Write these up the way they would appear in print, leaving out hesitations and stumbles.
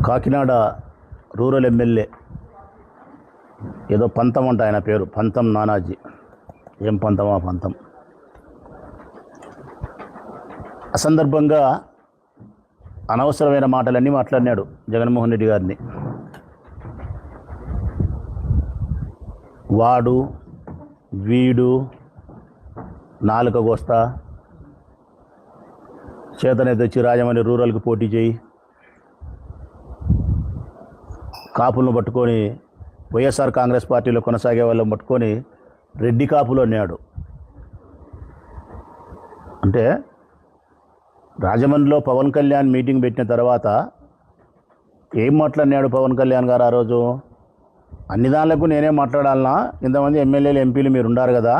Kakinada rural MLA ఏదో పంతం అంట, ఆయన పేరు పంతం నానాజీ. ఏం పంతమా పంతం. అసందర్భంగా అనవసరమైన మాటలన్నీ మాట్లాడినాడు జగన్మోహన్ రెడ్డి గారిని. వాడు వీడు నాలుక కోస్తా, చేతనైతే వచ్చి రాజమండ్రి రూరల్కి పోటీ చేయి, కాపులను పట్టుకొని వైఎస్ఆర్ కాంగ్రెస్ పార్టీలో కొనసాగే వాళ్ళని పట్టుకొని రెడ్డి కాపులు అన్నాడు. అంటే రాజమండ్రిలో పవన్ కళ్యాణ్ మీటింగ్ పెట్టిన తర్వాత ఏం మాట్లాడినాడు పవన్ కళ్యాణ్ గారు ఆ రోజు? అన్ని దానిలకు నేనే మాట్లాడాలన్నా, ఇంతమంది ఎమ్మెల్యేలు ఎంపీలు మీరు ఉండారు కదా,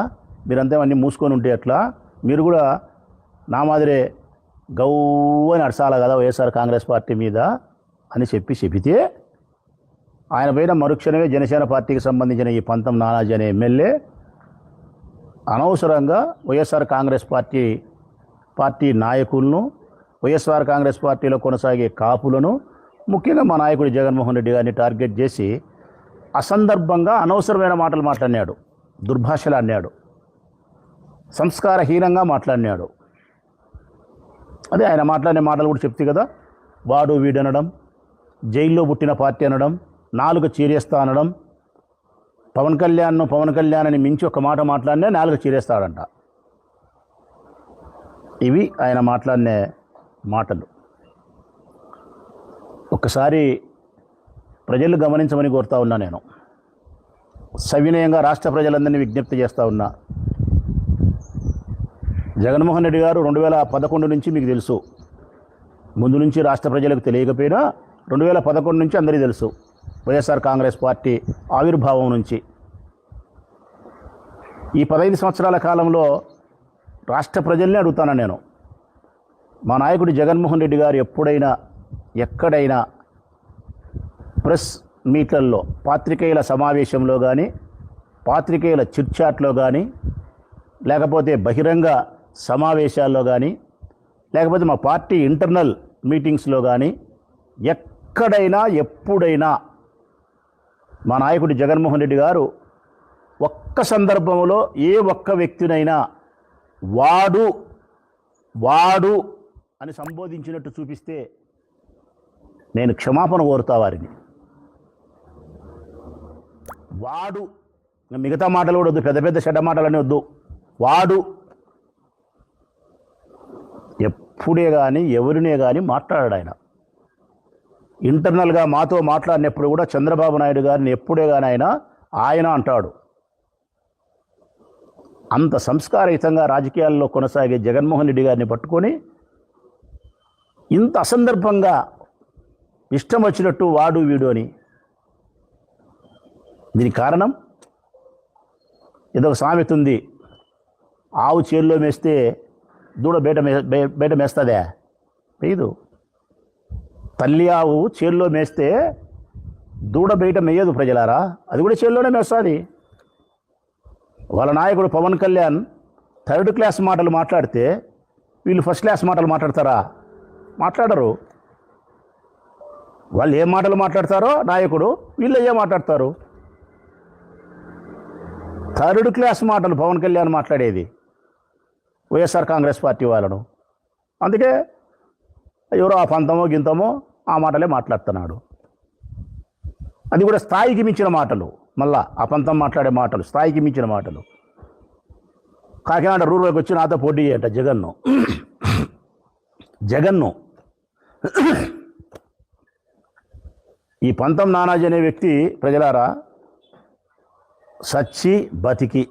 మీరంతా అన్నీ మూసుకొని ఉంటే ఎట్లా, మీరు కూడా నా మాదిరే గౌ అని అడసాల కదా వైఎస్ఆర్ కాంగ్రెస్ పార్టీ మీద అని చెబితే ఆయన పైన మరుక్షణమే జనసేన పార్టీకి సంబంధించిన ఈ పంతం నానాజీ అనే ఎమ్మెల్యే అనవసరంగా వైఎస్ఆర్ కాంగ్రెస్ పార్టీ నాయకులను, వైఎస్ఆర్ కాంగ్రెస్ పార్టీలో కొనసాగే కాపులను, ముఖ్యంగా మా నాయకుడు జగన్మోహన్ రెడ్డి గారిని టార్గెట్ చేసి అసందర్భంగా అనవసరమైన మాటలు మాట్లాడినాడు, దుర్భాషలు అన్నాడు, సంస్కారహీనంగా మాట్లాడినాడు. అదే ఆయన మాట్లాడిన మాటలు కూడా చెప్తే కదా, వాడు వీడనడం, జైల్లో పుట్టిన పార్టీ అనడం, నాలుగు చీరేస్తా అనడం, పవన్ కళ్యాణ్ అని మించి ఒక మాట మాట్లాడినా నాలుగు చీరేస్తాడంట. ఇవి ఆయన మాట్లాడిన మాటలు. ఒక్కసారి ప్రజలు గమనించమని కోరుతా ఉన్నా. నేను సవినయంగా రాష్ట్ర ప్రజలందరినీ విజ్ఞప్తి చేస్తూ ఉన్నా. జగన్మోహన్ రెడ్డి గారు 2011 నుంచి మీకు తెలుసు, ముందు నుంచి రాష్ట్ర ప్రజలకు తెలియకపోయినా 2011 నుంచి అందరికీ తెలుసు, వైఎస్ఆర్ కాంగ్రెస్ పార్టీ ఆవిర్భావం నుంచి. ఈ 15 సంవత్సరాల కాలంలో రాష్ట్ర ప్రజల్ని అడుగుతాను నేను, మా నాయకుడు జగన్మోహన్ రెడ్డి గారు ఎప్పుడైనా ఎక్కడైనా ప్రెస్ మీట్లలో, పాత్రికేయుల సమావేశంలో కానీ, పాత్రికేయుల చిట్చాట్లో కానీ, లేకపోతే బహిరంగ సమావేశాల్లో కానీ, లేకపోతే మా పార్టీ ఇంటర్నల్ మీటింగ్స్లో కానీ ఎక్కడైనా ఎప్పుడైనా మా నాయకుడు జగన్మోహన్ రెడ్డి గారు ఒక్క సందర్భంలో ఏ ఒక్క వ్యక్తినైనా వాడు అని సంబోధించినట్టు చూపిస్తే నేను క్షమాపణ కోరుతా వారిని. వాడు, మిగతా మాటలు కూడా వద్దు, పెద్ద పెద్ద చెడ్డ మాటలన్నీ వద్దు. వాడు ఎప్పుడే కానీ ఎవరినే కానీ మాట్లాడాడు ఆయన. ఇంటర్నల్గా మాతో మాట్లాడినప్పుడు కూడా చంద్రబాబు నాయుడు గారిని ఎప్పుడే కానీ ఆయన అంటాడు. అంత సంస్కారయుతంగా రాజకీయాల్లో కొనసాగే జగన్మోహన్ రెడ్డి గారిని పట్టుకొని ఇంత అసందర్భంగా ఇష్టం వచ్చినట్టు వాడు వీడు అని. దీనికి కారణం ఏదో ఒక సామెత ఉంది, ఆవు చేల్లో మేస్తే దూడ బయట మేస్తుందే? వేయదు. తల్లి ఆవు చేల్లో మేస్తే దూడ బయట మేయదు ప్రజలారా, అది కూడా చేల్లోనే మేస్తుంది. వాళ్ళ నాయకుడు పవన్ కళ్యాణ్ 3rd క్లాస్ మాటలు మాట్లాడితే వీళ్ళు 1st క్లాస్ మాటలు మాట్లాడతారా? మాట్లాడరు. వాళ్ళు ఏ మాటలు మాట్లాడతారో నాయకుడు, వీళ్ళు ఏ మాట్లాడతారు? 3rd క్లాస్ మాటలు పవన్ కళ్యాణ్ మాట్లాడేది వైఎస్ఆర్ కాంగ్రెస్ పార్టీ వాళ్ళను. అందుకే ఎవరో ఆ పంతమో గింతమో ఆ మాటలే మాట్లాడుతున్నాడు. అది కూడా స్థాయికి మించిన మాటలు. మళ్ళా ఆ పంతం మాట్లాడే మాటలు స్థాయికి మించిన మాటలు. కాకినాడ రూరల్కి వచ్చి నాతో పోటీ చేయట జగన్ను. ఈ పంతం నానాజీ అనే వ్యక్తి ప్రజలారా సచ్చి బతికి,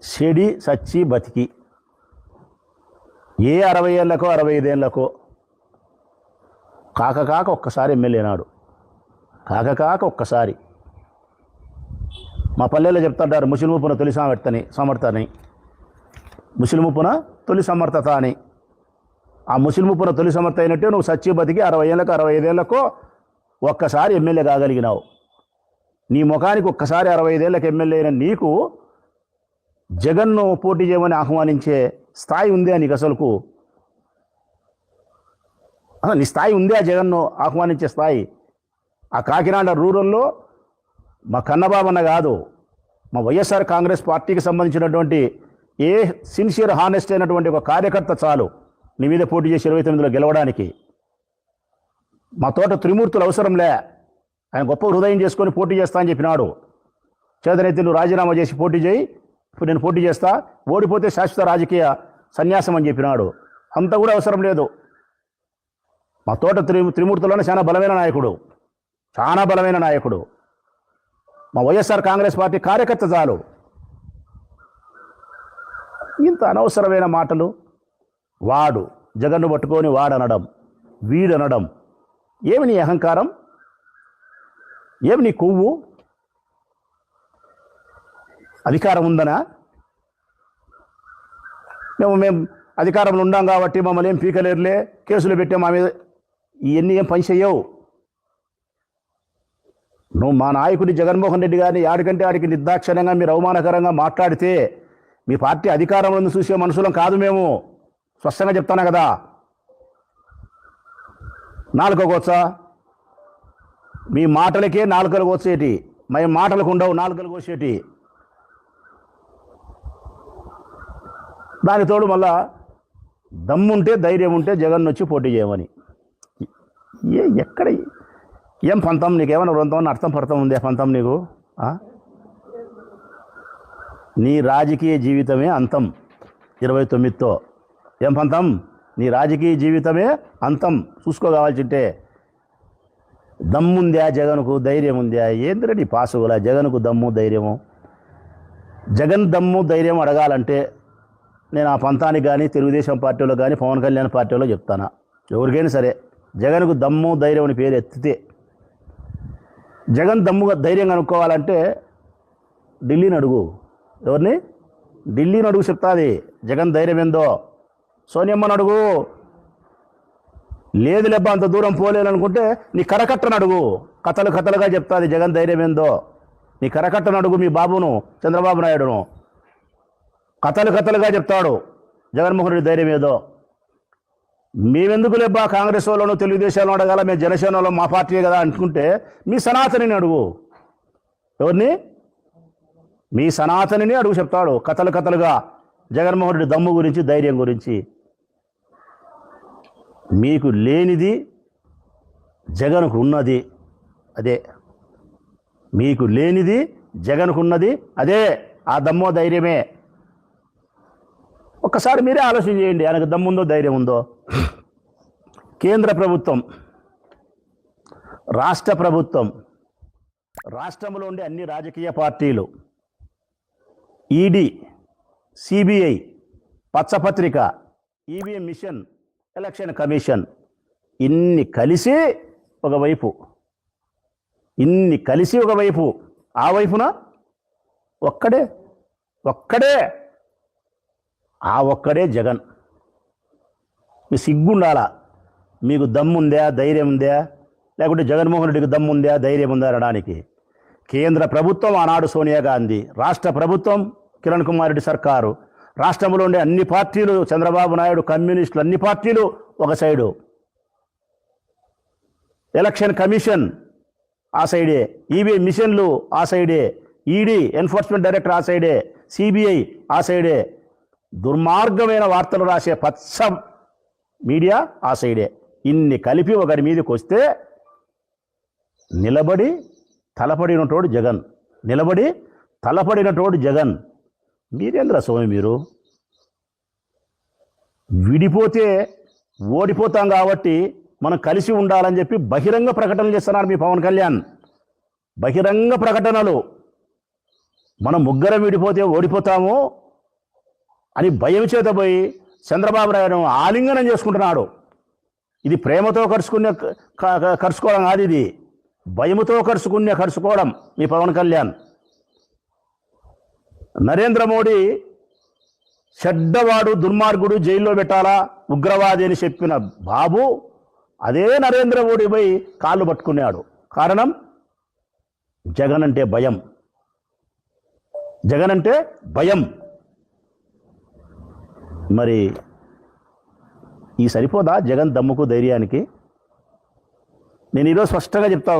చెడి సచ్చి బతికి, ఏ 60 ఏళ్ళకో 65 ఏళ్ళకో కాక ఒక్కసారి ఎమ్మెల్యే నాడు, కాక ఒక్కసారి. మా పల్లెల్లో చెప్తుంటారు, ముసిలిముప్పున తొలి సమర్థని, ముసిలిముప్పున తొలి సమర్థత అని. ఆ ముసిలిముప్పున తొలి సమర్థ అయినట్టే నువ్వు సచ్చి బతికి 60 ఏళ్ళకో 65 ఏళ్ళకో ఒక్కసారి ఎమ్మెల్యే కాగలిగినావు. నీ ముఖానికి ఒక్కసారి 65 ఏళ్ళకి ఎమ్మెల్యే అయిన నీకు జగన్ను పోటీ చేయమని ఆహ్వానించే స్థాయి ఉందే నీకు? అసలుకు నీ స్థాయి ఉంది ఆ జగన్ను ఆహ్వానించే స్థాయి. ఆ కాకినాడ రూరల్లో మా కన్నబాబన్న కాదు, మా వైఎస్ఆర్ కాంగ్రెస్ పార్టీకి సంబంధించినటువంటి ఏ సిన్సియర్ హానెస్ట్ అయినటువంటి ఒక కార్యకర్త చాలు నీ మీద పోటీ చేసి 29లో గెలవడానికి. మా తోట త్రిమూర్తులు అవసరంలే, ఆయన గొప్ప హృదయం చేసుకొని పోటీ చేస్తా అని చెప్పినాడు. చేతనైతే నువ్వు రాజీనామా చేసి పోటీ చేయి, ఇప్పుడు నేను పోటీ చేస్తా, ఓడిపోతే శాశ్వత రాజకీయ సన్యాసం అని చెప్పినాడు. అంత కూడా అవసరం లేదు. మా తోట త్రిమూర్తుల్లోనే చాలా బలమైన నాయకుడు, చాలా బలమైన నాయకుడు. మా వైఎస్ఆర్ కాంగ్రెస్ పార్టీ కార్యకర్త చాలు. ఇంత అనవసరమైన మాటలు వాడు జగన్ను పట్టుకొని వాడనడం, వీడనడం. ఏమి నీ అహంకారం, ఏమి నీ కొవ్వు? అధికారం ఉందనా? మేము అధికారంలో ఉన్నాం కాబట్టి మమ్మల్ని ఏం పీకలేరులే, కేసులు పెట్టే మా మీద, ఇవన్నీ ఏం పని చెయ్యవు. నువ్వు మా నాయకుడి జగన్మోహన్ రెడ్డి గారిని ఆడికంటే ఆడికి నిర్దాక్షిణ్యంగా మీరు అవమానకరంగా మాట్లాడితే మీ పార్టీ అధికారంలో చూసే మనుషులం కాదు మేము. స్పష్టంగా చెప్తాను కదా. నాలుక కోసా? మీ మాటలకే నాలుకలు కోసేటి, మేము మాటలకు ఉండవు నాలుకలు కోసేటి. దానితోడు మళ్ళా దమ్ముంటే ధైర్యం ఉంటే జగన్ వచ్చి పోటీ చేయమని. ఎక్కడ ఏం పంతం? నీకేమైనా వృంతం అర్థం పడతాం ఉందే పంతం నీకు? నీ రాజకీయ జీవితమే అంతం 29తో. ఏం పంతం? నీ రాజకీయ జీవితమే అంతం. చూసుకోవాల్సింటే దమ్ముందా జగన్కు, ధైర్యం ఉందా? ఏంద్ర నీ పాసుగులా జగన్కు దమ్ము ధైర్యము? జగన్ దమ్ము ధైర్యం అడగాలంటే నేను ఆ పంతానికి కానీ తెలుగుదేశం పార్టీలో కానీ పవన్ కళ్యాణ్ పార్టీలో చెప్తానా, ఎవరికైనా సరే జగన్కు దమ్ము ధైర్యం అని పేరు ఎత్తితే, జగన్ దమ్ముగా ధైర్యం అనుకోవాలంటే ఢిల్లీని అడుగు. ఎవరిని? ఢిల్లీని అడుగు, చెప్తాది జగన్ ధైర్యం ఏందో. సోనియమ్మని అడుగు. లేదు లేబ్బా అంత దూరం పోలేననుకుంటే నీ కరకట్టను అడుగు, కథలుగా చెప్తాది జగన్ ధైర్యం ఏందో. నీ కరకట్టను అడుగు, మీ బాబును చంద్రబాబు నాయుడును, కథలుగా చెప్తాడు జగన్మోహన్ రెడ్డి ధైర్యం ఏదో. మేమెందుకు లేబ్బా కాంగ్రెస్ వాళ్ళను తెలుగుదేశంలో అడగాల, మేము జనసేనలో మా పార్టీ కదా అనుకుంటే మీ సనాతనిని అడుగు. ఎవరిని? మీ సనాతనిని అడుగు, చెప్తాడు కథలుగా జగన్మోహన్ రెడ్డి దమ్ము గురించి, ధైర్యం గురించి. మీకు లేనిది జగన్కు ఉన్నది అదే. మీకు లేనిది జగన్కు ఉన్నది అదే, ఆ దమ్మో ధైర్యమే. ఒక్కసారి మీరే ఆలోచన చేయండి, ఆయనకు దమ్ముందో ధైర్యం ఉందో. కేంద్ర ప్రభుత్వం, రాష్ట్ర ప్రభుత్వం, రాష్ట్రంలో ఉండే అన్ని రాజకీయ పార్టీలు, ఈడీ, సిబిఐ, పచ్చపత్రిక, ఈవీఎం మిషన్, ఎలక్షన్ కమిషన్, ఇన్ని కలిసి ఒకవైపు, ఆ వైపున ఒక్కడే జగన్. మీ సిగ్గుండాలా? మీకు దమ్ముందా, ధైర్యం ఉందా? లేకుంటే జగన్మోహన్ రెడ్డికి దమ్ముందా, ధైర్యం ఉందా అనడానికి? కేంద్ర ప్రభుత్వం ఆనాడు సోనియా గాంధీ, రాష్ట్ర ప్రభుత్వం కిరణ్ కుమార్ రెడ్డి సర్కారు, రాష్ట్రంలో ఉండే అన్ని పార్టీలు, చంద్రబాబు నాయుడు, కమ్యూనిస్టులు, అన్ని పార్టీలు ఒక సైడు, ఎలక్షన్ కమిషన్ ఆ సైడే, ఈవీఎం మిషన్లు ఆ సైడే, ఈడీ ఎన్ఫోర్స్మెంట్ డైరెక్టర్ ఆ సైడే, సిబిఐ ఆ సైడే, దుర్మార్గమైన వార్తలు రాసే పచ్చ మీడియా ఆ సైడే. ఇన్ని కలిపి ఒకరి మీదకి వస్తే నిలబడి తలపడినటోడు జగన్. మీరేంద్ర స్వామి మీరు? విడిపోతే ఓడిపోతాం కాబట్టి మనం కలిసి ఉండాలని చెప్పి బహిరంగ ప్రకటనలు చేస్తున్నారు మీ పవన్ కళ్యాణ్. బహిరంగ ప్రకటనలు, మనం ముగ్గురం విడిపోతే ఓడిపోతాము అని భయం చేత పోయి చంద్రబాబు నాయుడు ఆలింగనం చేసుకుంటున్నాడు. ఇది ప్రేమతో కరుచుకోవడం కాదు, ఇది భయముతో కరుచుకోవడం మీ పవన్ కళ్యాణ్. నరేంద్ర మోడీ చెడ్డవాడు, దుర్మార్గుడు, జైల్లో పెట్టాలా, ఉగ్రవాది అని చెప్పిన బాబు అదే నరేంద్ర మోడీ పోయి కాళ్ళు పట్టుకున్నాడు. కారణం జగన్ అంటే భయం. మరి ఈ సరిపోదా జగన్ దమ్ముకు ధైర్యానికి? నేను ఈరోజు స్పష్టంగా చెప్తా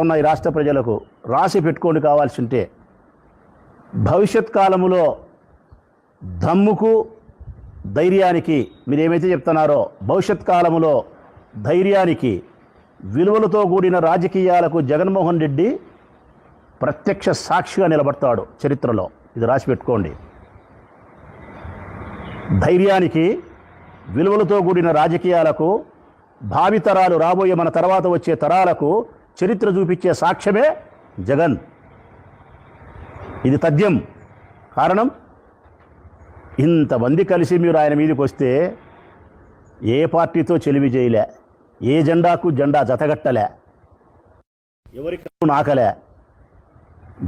ఉన్నా ఈ రాష్ట్ర ప్రజలకు, రాసి పెట్టుకోండి కావాల్సి ఉంటే. భవిష్యత్ కాలములో దమ్ముకు ధైర్యానికి మీరు ఏమైతే చెప్తున్నారో, భవిష్యత్ కాలములో ధైర్యానికి విలువలతో కూడిన రాజకీయాలకు జగన్మోహన్ రెడ్డి ప్రత్యక్ష సాక్షిగా నిలబడతాడు చరిత్రలో. ఇది రాసి పెట్టుకోండి. ధైర్యానికి విలువలతో కూడిన రాజకీయాలకు భావితరాలు, రాబోయే మన తర్వాత వచ్చే తరాలకు చరిత్ర చూపించే సాక్ష్యమే జగన్. ఇది తథ్యం. కారణం, ఇంతమంది కలిసి మీరు ఆయన మీదకి వస్తే ఏ పార్టీతో చెలిమి చేయలే, ఏ జెండాకు జెండా జతగట్టలే, ఎవరికి నాకలే.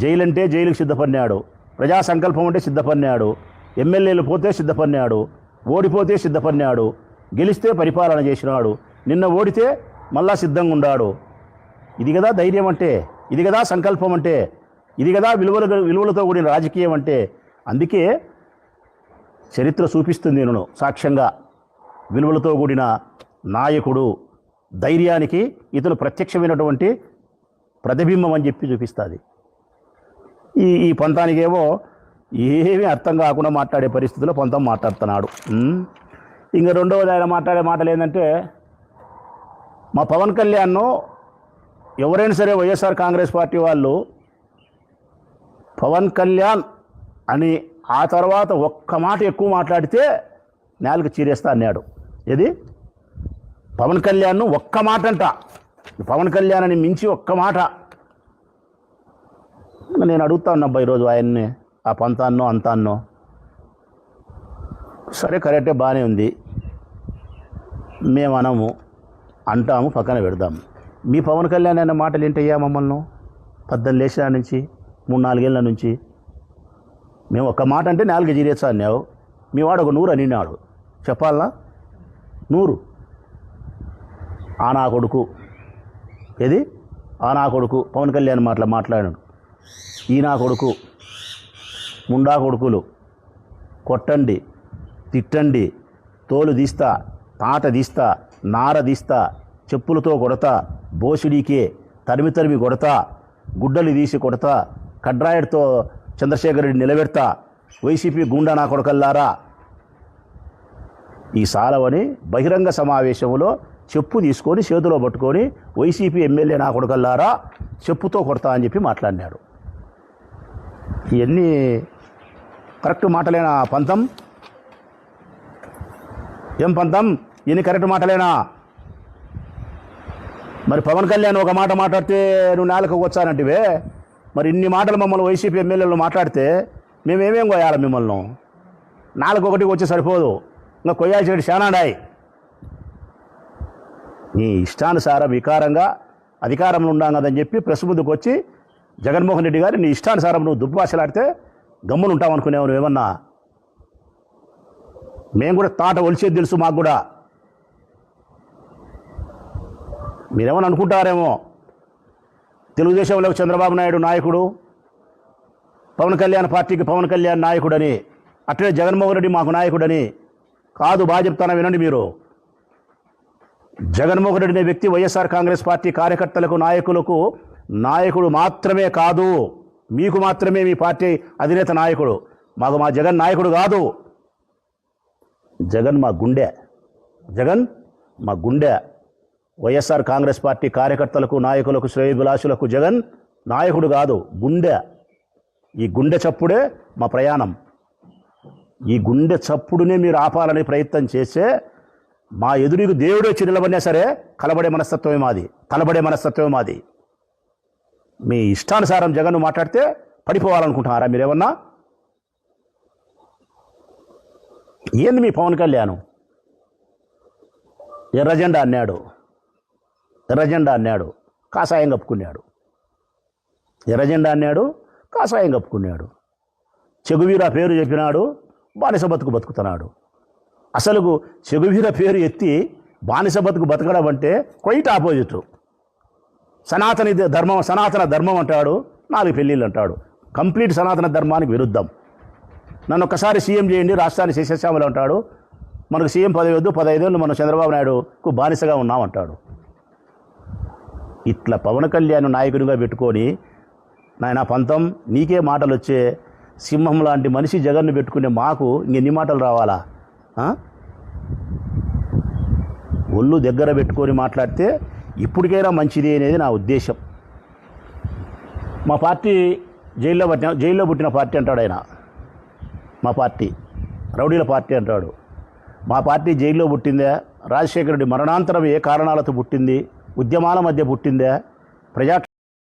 జైలంటే జైలుకు సిద్ధపడినాడు, ప్రజా సంకల్పం అంటే సిద్ధపడినాడు, ఎమ్మెల్యేలు పోతే సిద్ధపడినాడు, ఓడిపోతే సిద్ధపడినాడు, గెలిస్తే పరిపాలన చేసినాడు, నిన్న ఓడితే మళ్ళా సిద్ధంగా ఉన్నాడు. ఇది కదా ధైర్యం అంటే, ఇది కదా సంకల్పం అంటే, ఇది కదా విలువలతో కూడిన రాజకీయం అంటే. అందుకే చరిత్ర చూపిస్తుంది నేను సాక్ష్యంగా. విలువలతో కూడిన నాయకుడు, ధైర్యానికి ఇతను ప్రత్యక్షమైనటువంటి ప్రతిబింబం అని చెప్పి చూపిస్తుంది. ఈ పంతానికేమో ఏమీ అర్థం కాకుండా మాట్లాడే పరిస్థితిలో పంతం మాట్లాడుతున్నాడు. ఇంకా రెండవది ఆయన మాట్లాడే మాటలు ఏంటంటే, మా పవన్ కళ్యాణ్ను ఎవరైనా సరే వైఎస్ఆర్ కాంగ్రెస్ పార్టీ వాళ్ళు పవన్ కళ్యాణ్ అని ఆ తర్వాత ఒక్క మాట ఎక్కువ మాట్లాడితే నేలకు చీరేస్తా అన్నాడు. ఏది? పవన్ కళ్యాణ్ను ఒక్క మాట అంట, పవన్ కళ్యాణ్ అని మించి ఒక్క మాట. నేను అడుగుతా ఉన్నబ్బా ఈరోజు ఆయన్ని, ఆ పంతాన్నో అంతాన్నో. సరే కరెక్టే, బాగానే ఉంది, మేము అనము, అంటాము, పక్కన పెడదాము. మీ పవన్ కళ్యాణ్ అనే మాటలు ఏంటయ్యా? మమ్మల్ని 18 లేచిన నుంచి 3-4 ఏళ్ళ నుంచి మేము ఒక్క మాట అంటే 4 జీరేచ్చా అన్నావు. మీ వాడు ఒక 100 అనినాడు. చెప్పాలనా? 100 ఆ నా కొడుకు. ఏది? ఆ నా కొడుకు పవన్ కళ్యాణ్ మాట్లాడాడు. ఈ నా కొడుకు, ముండా కొడుకులు, కొట్టండి, తిట్టండి, తోలు తీస్తా, తాట తీస్తా, నార తీస్తా, చెప్పులతో కొడతా, బోసిడీకే తరిమి తరిమి కొడతా, గుడ్డలు తీసి కొడతా, కడ్రాయడ్తో చంద్రశేఖర్ రెడ్డి నిలబెడతా, వైసీపీ గుండా నా కొడకల్లారా. ఈ సాలవని బహిరంగ సమావేశంలో చెప్పు తీసుకొని చేతిలో పట్టుకొని వైసీపీ ఎమ్మెల్యే నా కొడకల్లారా చెప్పుతో కొడతా అని చెప్పి మాట్లాడినాడు. ఇవన్నీ కరెక్ట్ మాటలేనా పంతం? ఏం పంతం, ఇన్ని కరెక్ట్ మాటలేనా? మరి పవన్ కళ్యాణ్ ఒక మాట మాట్లాడితే నువ్వు నేలకు వచ్చానంటివే. మరి ఇన్ని మాటలు మమ్మల్ని వైసీపీ ఎమ్మెల్యేలు మాట్లాడితే మేమేమేం కొయ్యాలి? మిమ్మల్ని 4-1 వచ్చి సరిపోదు, ఇంకా కొయ్యాల్సి శానాడాయి. నీ ఇష్టానుసారం వికారంగా అధికారంలో ఉన్నాం కదని చెప్పి ప్రెస్ ముందుకు వచ్చి జగన్మోహన్ రెడ్డి గారు నీ ఇష్టానుసారం నువ్వు దుర్భాషలాడితే గమ్మున ఉంటామనుకునేవు నువ్వేమన్నా? మేము కూడా తాట ఒలిచేది తెలుసు మాకు కూడా. మీరేమని అనుకుంటారేమో, తెలుగుదేశంలో చంద్రబాబు నాయుడు నాయకుడు, పవన్ కళ్యాణ్ పార్టీకి పవన్ కళ్యాణ్ నాయకుడని, అట్లనే జగన్మోహన్ రెడ్డి మాకు నాయకుడని. కాదు, బాగా చెప్తానా వినండి మీరు. జగన్మోహన్ రెడ్డి అనే వ్యక్తి వైఎస్ఆర్ కాంగ్రెస్ పార్టీ కార్యకర్తలకు, నాయకులకు నాయకుడు మాత్రమే కాదు, మీకు మాత్రమే మీ పార్టీ అధినేత నాయకుడు. మాకు మా జగన్ నాయకుడు కాదు. జగన్ మా గుండె, జగన్ మా గుండె. వైఎస్ఆర్ కాంగ్రెస్ పార్టీ కార్యకర్తలకు, నాయకులకు, శ్రేయోభిలాషులకు జగన్ నాయకుడు కాదు, గుండె. ఈ గుండె చప్పుడే మా ప్రయాణం. ఈ గుండె చప్పుడునే మీరు ఆపాలని ప్రయత్నం చేస్తే మా ఎదురుకు దేవుడు వచ్చి నిలబడినా సరే కలబడే మనస్తత్వమే మాది, తలబడే మనస్తత్వమే మాది. మీ ఇష్టానుసారం జగన్ మాట్లాడితే పడిపోవాలనుకుంటున్నారా మీరేమన్నా? ఏంది మీ పవన్ కళ్యాణ్? ఎర్రజెండా అన్నాడు, ఎర్రజెండా అన్నాడు, కాషాయం కప్పుకున్నాడు. ఎర్రజెండా అన్నాడు, కాషాయం కప్పుకున్నాడు. చెగువీర పేరు చెప్పినాడు, బానిస బతుకు బతుకుతున్నాడు. అసలు చెగువీర పేరు ఎత్తి బానిస బతుకు బతకడం అంటే క్వైట్ ఆపోజిట్. సనాతన ధర్మం అంటాడు, 4 పెళ్ళిళ్ళు అంటాడు. కంప్లీట్ సనాతన ధర్మానికి విరుద్ధం. నన్ను ఒక్కసారి సీఎం చేయండి, రాష్ట్రాన్ని శశశ్యామలు అంటాడు. మనకు సీఎం పదవి వద్దు, 15 ఏళ్ళు మనం చంద్రబాబు నాయుడుకు బానిసగా ఉన్నాం అంటాడు. ఇట్లా పవన్ కళ్యాణ్ నాయకునిగా పెట్టుకొని నాయన పంతం నీకే మాటలు వచ్చే సింహం లాంటి మనిషి జగన్ను పెట్టుకునే మాకు ఇంకెన్ని మాటలు రావాలా? ఒళ్ళు దగ్గర పెట్టుకొని మాట్లాడితే ఇప్పటికైనా మంచిది అనేది నా ఉద్దేశం. మా పార్టీ జైల్లో పుట్టిన పార్టీ అంటాడు ఆయన. మా పార్టీ రౌడీల పార్టీ అంటాడు. మా పార్టీ జైల్లో పుట్టిందే? రాజశేఖర రెడ్డి మరణాంతరం ఏ కారణాలతో పుట్టింది? ఉద్యమాల మధ్య పుట్టిందే? ప్రజా